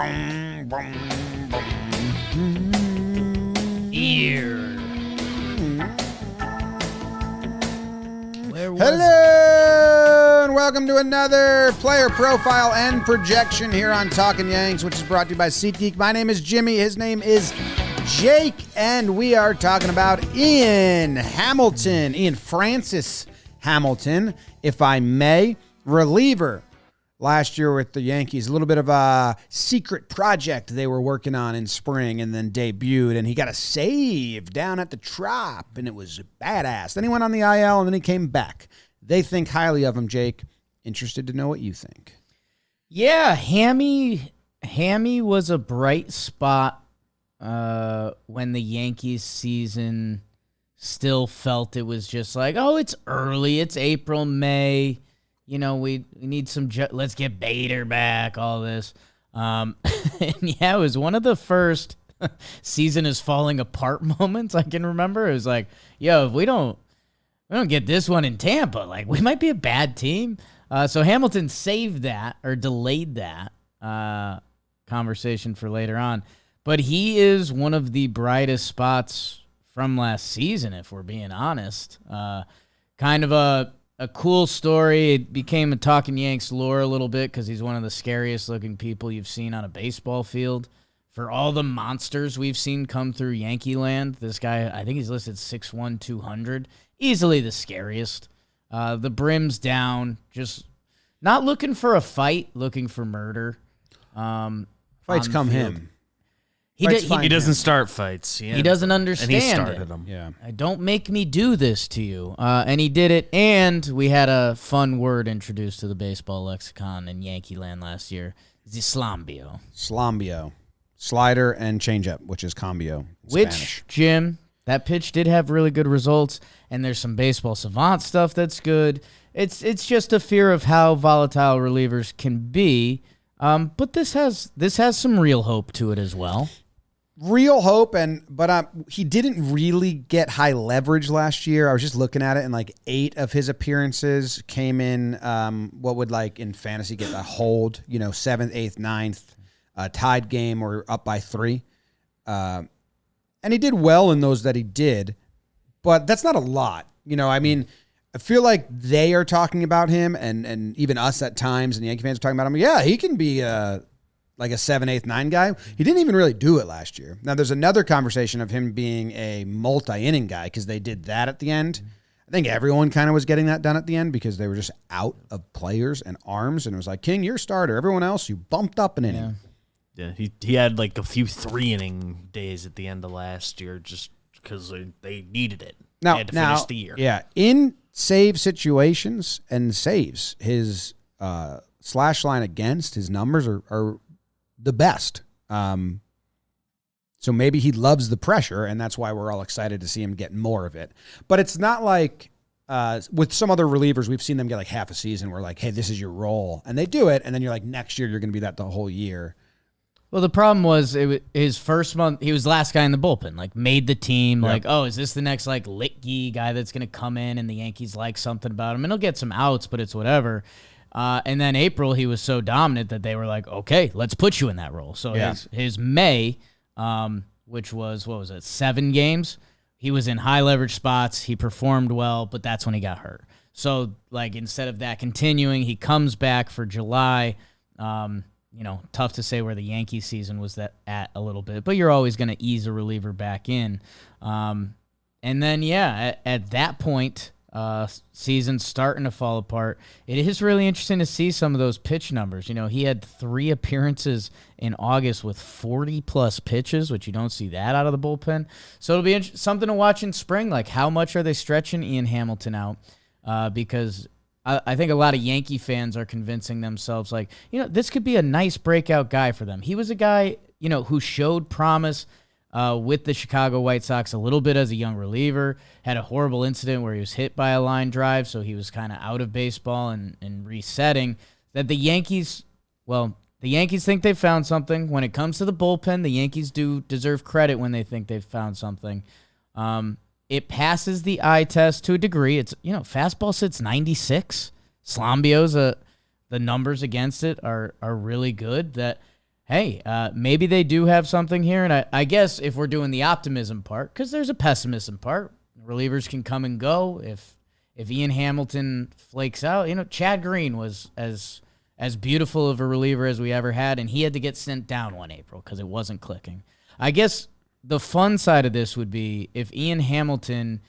Boom, boom, boom. Here. Where was Hello, and welcome to another player profile and projection here on Talkin Yanks, which is brought to you by SeatGeek. My name is Jimmy. His name is Jake, and we are talking about Ian Francis Hamilton, if I may, reliever. Last year with the Yankees, a little bit of a secret project they were working on in spring and then debuted, and he got a save down at the Trop, and it was badass. Then he went on the IL, and then he came back. They think highly of him, Jake. Interested to know what you think. Yeah, Hammy was a bright spot when the Yankees season still felt it was just like, oh, it's early, it's April, May. You know, we need some, let's get Bader back, all this. And yeah, it was one of the first season is falling apart moments I can remember. It was like, yo, if we don't get this one in Tampa, like, we might be a bad team. So Hamilton saved that, or delayed that conversation for later on. But he is one of the brightest spots from last season, if we're being honest. Kind of a cool story. It became a Talkin Yanks lore a little bit because he's one of the scariest looking people you've seen on a baseball field. For all the monsters we've seen come through Yankee land, this guy, I think he's listed 6'1", 200. Easily the scariest. The brim's down, just not looking for a fight, looking for murder. Fights come him. He doesn't start fights. He doesn't understand and he started them. Yeah. Don't make me do this to you. And he did it, and we had a fun word introduced to the baseball lexicon in Yankee land last year. Slambio. Slambio. Slider and changeup, which is combio in Which, Spanish. Jim, that pitch did have really good results, and there's some baseball savant stuff that's good. It's just a fear of how volatile relievers can be. But this has some real hope to it as well. Real hope, but he didn't really get high leverage last year. I was just looking at it, and like 8 of his appearances came in what would, like, in fantasy get a hold, 7th, 8th, 9th, tied game or up by 3. And he did well in those that he did, but that's not a lot. I feel like they are talking about him, and even us at times, and Yankee fans are talking about him. Yeah, he can be like a 7, 8, 9 guy. He didn't even really do it last year. Now, there's another conversation of him being a multi-inning guy because they did that at the end. I think everyone kind of was getting that done at the end because they were just out of players and arms, and it was like, King, you're a starter. Everyone else, you bumped up an inning. Yeah, he had like a few 3-inning days at the end of last year just because they needed it. They had to finish the year. Yeah, in save situations and saves, his slash line against, his numbers are the best. So maybe he loves the pressure, and that's why we're all excited to see him get more of it. But it's not like with some other relievers, we've seen them get like half a season where like, hey, this is your role. And they do it, and then you're like, next year you're going to be that the whole year. Well, the problem was his first month, he was last guy in the bullpen, like made the team. Yep. Like, oh, is this the next like Litke guy that's going to come in and the Yankees like something about him? And he'll get some outs, but it's whatever. And then April, he was so dominant that they were like, okay, let's put you in that role. So his May, which was, 7 games, he was in high leverage spots. He performed well, but that's when he got hurt. So like instead of that continuing, he comes back for July. Tough to say where the Yankee season was at a little bit, but you're always going to ease a reliever back in. And then, at that point, season's starting to fall apart. It is really interesting to see some of those pitch numbers. He had 3 appearances in August with 40-plus pitches, which you don't see that out of the bullpen. So it'll be something to watch in spring, like how much are they stretching Ian Hamilton out? Because I think a lot of Yankee fans are convincing themselves, like, this could be a nice breakout guy for them. He was a guy, who showed promise with the Chicago White Sox a little bit as a young reliever, had a horrible incident where he was hit by a line drive, so he was kind of out of baseball and resetting. That the Yankees think they've found something. When it comes to the bullpen, the Yankees do deserve credit when they think they've found something. It passes the eye test to a degree. It's, fastball sits 96. Slambio's the numbers against it are really good. That hey, maybe they do have something here. And I guess if we're doing the optimism part, because there's a pessimism part, relievers can come and go. If Ian Hamilton flakes out, Chad Green was as beautiful of a reliever as we ever had, and he had to get sent down one April because it wasn't clicking. I guess the fun side of this would be if Ian Hamilton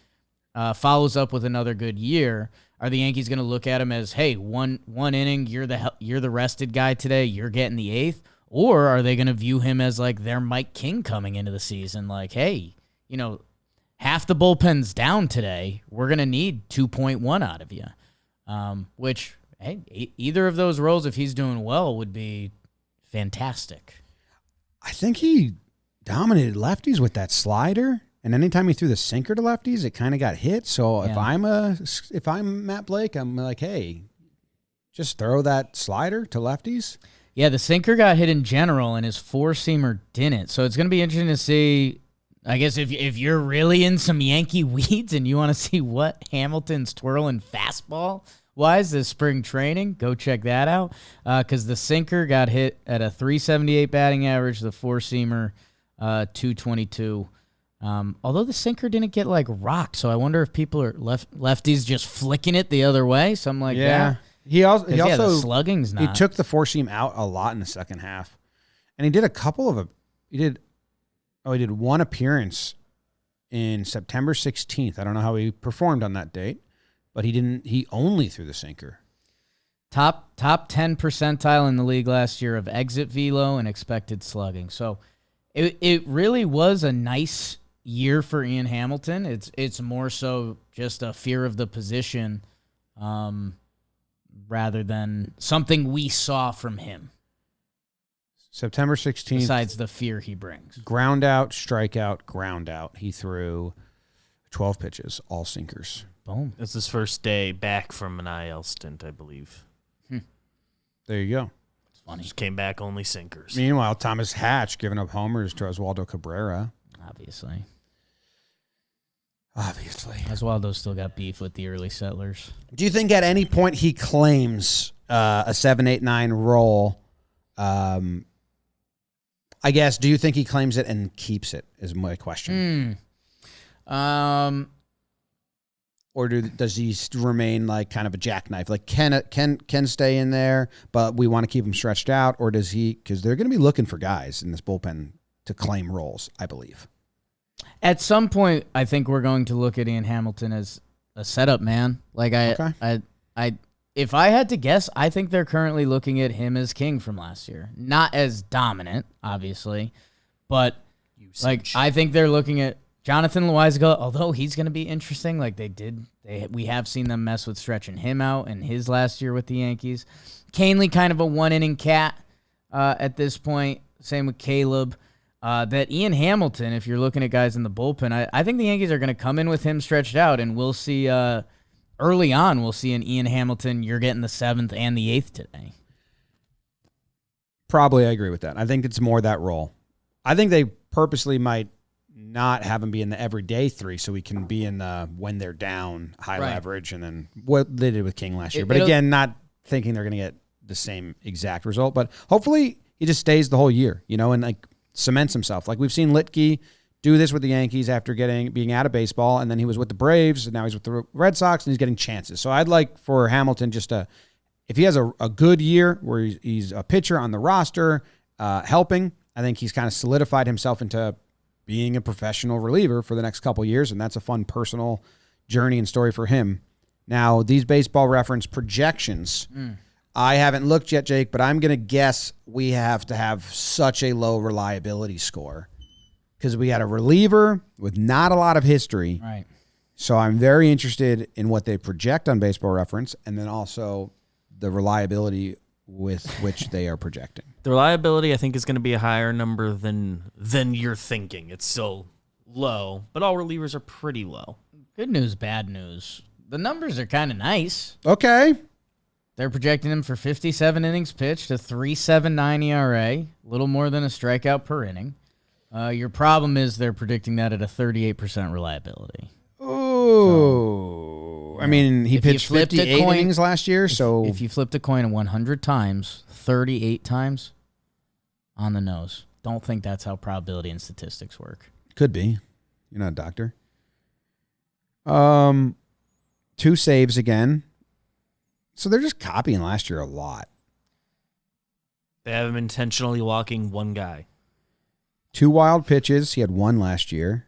follows up with another good year, are the Yankees going to look at him as, hey, one inning, you're the rested guy today, you're getting the eighth? Or are they going to view him as like their Mike King coming into the season? Like, hey, half the bullpen's down today. We're going to need 2.1 out of you. Which, hey, either of those roles, if he's doing well, would be fantastic. I think he dominated lefties with that slider. And anytime he threw the sinker to lefties, it kind of got hit. So if I'm Matt Blake, I'm like, hey, just throw that slider to lefties. Yeah, the sinker got hit in general, and his four-seamer didn't. So it's going to be interesting to see, I guess, if you're really in some Yankee weeds and you want to see what Hamilton's twirling fastball-wise this spring training, go check that out. Because the sinker got hit at a 378 batting average, the four-seamer 222. Although the sinker didn't get rocked, so I wonder if people are lefties just flicking it the other way, something like that. He also the slugging's not. He took the four seam out a lot in the second half, and he did a couple of he did one appearance in September 16th. I don't know how he performed on that date, but he only threw the sinker. Top 10 percentile in the league last year of exit velo and expected slugging. So it really was a nice year for Ian Hamilton. It's more so just a fear of the position, rather than something we saw from him. September 16th. Besides the fear he brings. Ground out, strikeout, ground out. He threw 12 pitches, all sinkers. Boom. It's his first day back from an IL stint, I believe. There you go. It's funny. Just came back only sinkers. Meanwhile, Thomas Hatch giving up homers to Oswaldo Cabrera. Obviously. Oswaldo still got beef with the early settlers. Do you think at any point he claims a 7-8-9 role? I guess, do you think he claims it and keeps it is my question. Or does he remain kind of a jackknife? Can stay in there, but we want to keep him stretched out? Or does he, because they're going to be looking for guys in this bullpen to claim roles, I believe. At some point, I think we're going to look at Ian Hamilton as a setup man. If I had to guess, I think they're currently looking at him as King from last year. Not as dominant, obviously, but I think they're looking at Jonathan Loaizaga, although he's going to be interesting. We have seen them mess with stretching him out in his last year with the Yankees. Canely, kind of a one-inning cat at this point. Same with Caleb. That Ian Hamilton, if you're looking at guys in the bullpen, I think the Yankees are going to come in with him stretched out, and we'll see early on, we'll see an Ian Hamilton, you're getting the 7th and the 8th today. Probably, I agree with that. I think it's more that role. I think they purposely might not have him be in the everyday 3 so he can be in the when they're down, high leverage, and then what they did with King last year. But again, not thinking they're going to get the same exact result, but hopefully he just stays the whole year, and cements himself. We've seen Litke do this with the Yankees after being out of baseball, and then he was with the Braves, and now he's with the Red Sox, and he's getting chances. So I'd like for Hamilton if he has a good year where he's a pitcher on the roster, helping, I think he's kind of solidified himself into being a professional reliever for the next couple of years, and that's a fun personal journey and story for him. Now, these Baseball Reference projections, I haven't looked yet, Jake, but I'm going to guess we have to have such a low reliability score because we got a reliever with not a lot of history. Right. So I'm very interested in what they project on Baseball Reference and then also the reliability with which they are projecting. The reliability, I think, is going to be a higher number than you're thinking. It's still low, but all relievers are pretty low. Good news, bad news. The numbers are kind of nice. Okay. They're projecting him for 57 innings pitched, a 3.79 ERA, a little more than a strikeout per inning. Your problem is they're predicting that at a 38% reliability. Oh. So, I mean, he pitched 58 innings last year, so... If you flipped a coin 100 times, 38 times, On the nose. Don't think that's how probability and statistics work. Could be. You're not a doctor. 2 saves again. So they're just copying last year a lot. They have him intentionally walking one guy. 2 wild pitches. He had 1 last year.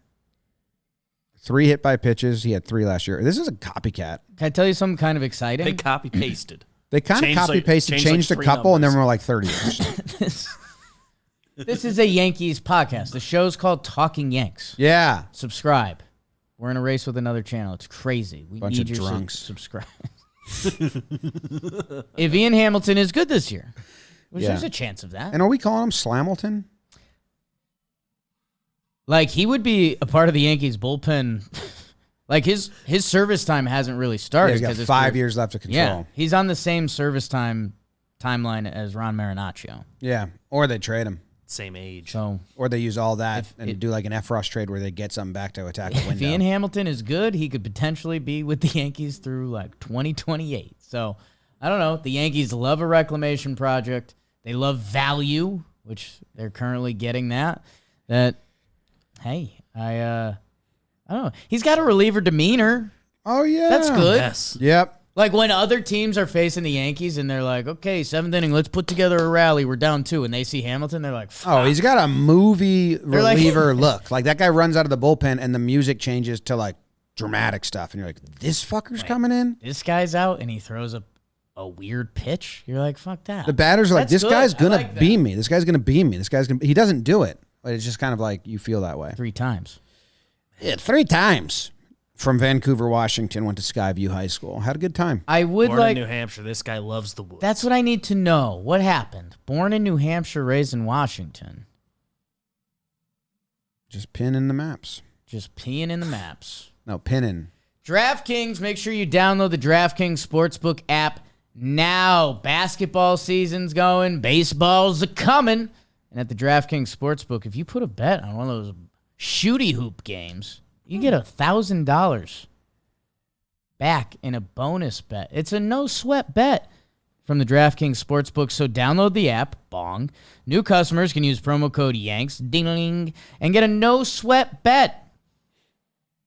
3 hit by pitches. He had 3 last year. This is a copycat. Can I tell you something kind of exciting? They copy-pasted. They kind of copy-pasted, changed a couple, and then we're like 30 years. This is a Yankees podcast. The show's called Talking Yanks. Yeah. Subscribe. We're in a race with another channel. It's crazy. We Bunch need of your drunks. Subscribe. If Ian Hamilton is good this year, which there's a chance of that. And are we calling him Slamilton? Like, he would be a part of the Yankees bullpen. Like, his service time hasn't really started. Yeah, he's got 5 years left of control. Yeah, he's on the same service timeline as Ron Marinaccio. Yeah, or they trade him. Same age. So, or they use all that and do like an F-Ross trade where they get something back to attack the window. If Ian Hamilton is good, he could potentially be with the Yankees through like 2028. So, I don't know. The Yankees love a reclamation project. They love value, which they're currently getting that. Hey, I don't know. He's got a reliever demeanor. Oh, yeah. That's good. Yes. Yep. Like when other teams are facing the Yankees and they're like, okay, 7th inning, let's put together a rally. We're down 2. And they see Hamilton, they're like, fuck. Oh, he's got a movie reliever like, look. Like that guy runs out of the bullpen and the music changes to like dramatic stuff. And you're like, this fucker's coming in? This guy's out and he throws a weird pitch. You're like, fuck that. The batters are like, That's this guy's good. going to beam me. This guy's going to beam me. He doesn't do it. But it's just kind of like you feel that way. 3 times. Yeah, 3 times. From Vancouver, Washington, went to Skyview High School. Had a good time. I would Born like in New Hampshire. This guy loves the woods. That's what I need to know. What happened? Born in New Hampshire, raised in Washington. Just pinning the maps. Just peeing in the maps. No, pinning. DraftKings, make sure you download the DraftKings Sportsbook app now. Basketball season's going. Baseball's a-coming. And at the DraftKings Sportsbook, if you put a bet on one of those shooty hoop games, you get $1,000 back in a bonus bet. It's a no-sweat bet from the DraftKings Sportsbook, so download the app, bong. New customers can use promo code YANKS, ding-a-ling, and get a no-sweat bet.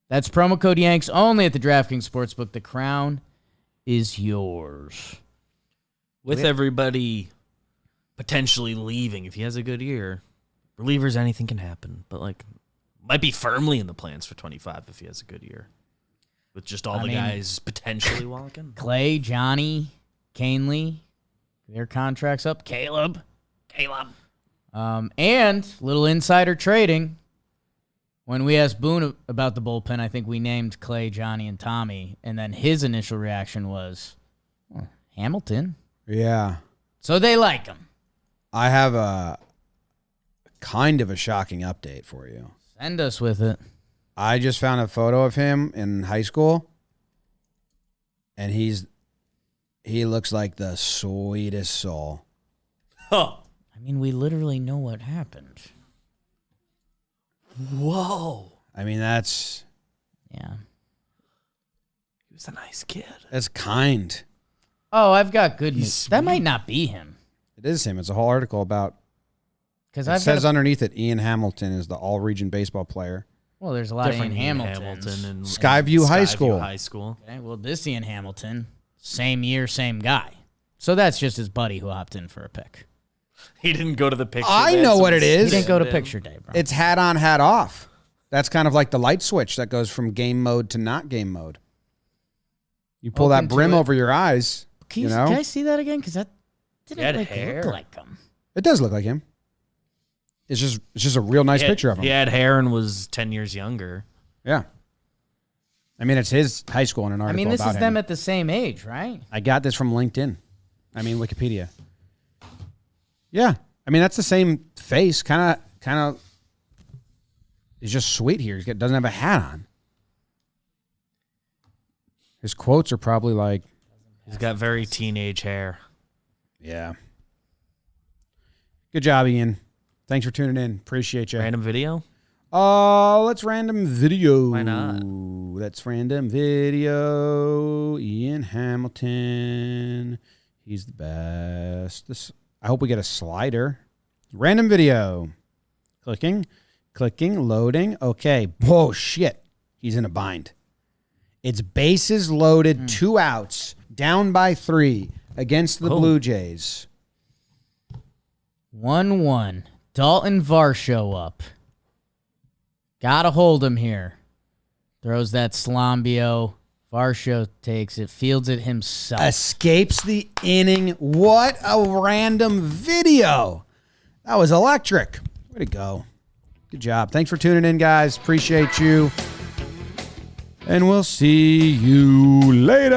That's promo code YANKS only at the DraftKings Sportsbook. The crown is yours. With everybody potentially leaving, if he has a good year, relievers, anything can happen. But, like, might be firmly in the plans for 25 if he has a good year. With just all the guys potentially walking. Clay, Johnny, Canely, their contracts up. Caleb. And little insider trading. When we asked Boone about the bullpen, I think we named Clay, Johnny, and Tommy. And then his initial reaction was, Hamilton. Yeah. So they like him. I have a kind of a shocking update for you. Send us with it. I just found a photo of him in high school, and he looks like the sweetest soul. Huh. I mean, we literally know what happened. Whoa. I mean, that's... Yeah. He was a nice kid. That's kind. Oh, I've got good news. Sweet. That might not be him. It is him. It's a whole article about... Because It says underneath it, Ian Hamilton is the all-region baseball player. well, there's a lot Different of Ian Hamiltons. and Skyview High School. High School. Okay, well, this Ian Hamilton, same year, same guy. So that's just his buddy who hopped in for a pick. He didn't go to the picture. I day, know so what it He is. didn't go to picture day, bro. It's hat on, hat off. That's kind of like the light switch that goes from game mode to not game mode. You pull Open that to brim it. over your eyes. Can, you know? can I see that again? Because that He had didn't hair. look like him. It does look like him. It's just a real nice picture of him. He had hair and was 10 years younger. Yeah. I mean, it's his high school in an I article mean, this about is him. them at the same age, right? I got this from LinkedIn. I mean, Wikipedia. Yeah. I mean, that's the same face. Kind of. He's just sweet here. He doesn't have a hat on. His quotes are probably like, He's got very teenage hair. yeah. Good job, Ian. Thanks for tuning in. Appreciate you. Random video? Let's random video. Why not? Let's random video. Ian Hamilton. He's the best. I hope we get a slider. Random video. Clicking, loading. Okay. Whoa, shit. He's in a bind. It's bases loaded, 2 outs, down by 3 against the Blue Jays. 1-1. Dalton Varsho up. Gotta hold him here. Throws that Slambio. Varsho takes it, fields it himself. Escapes the inning. What a random video. That was electric. Way to go. Good job. Thanks for tuning in, guys. Appreciate you. And we'll see you later.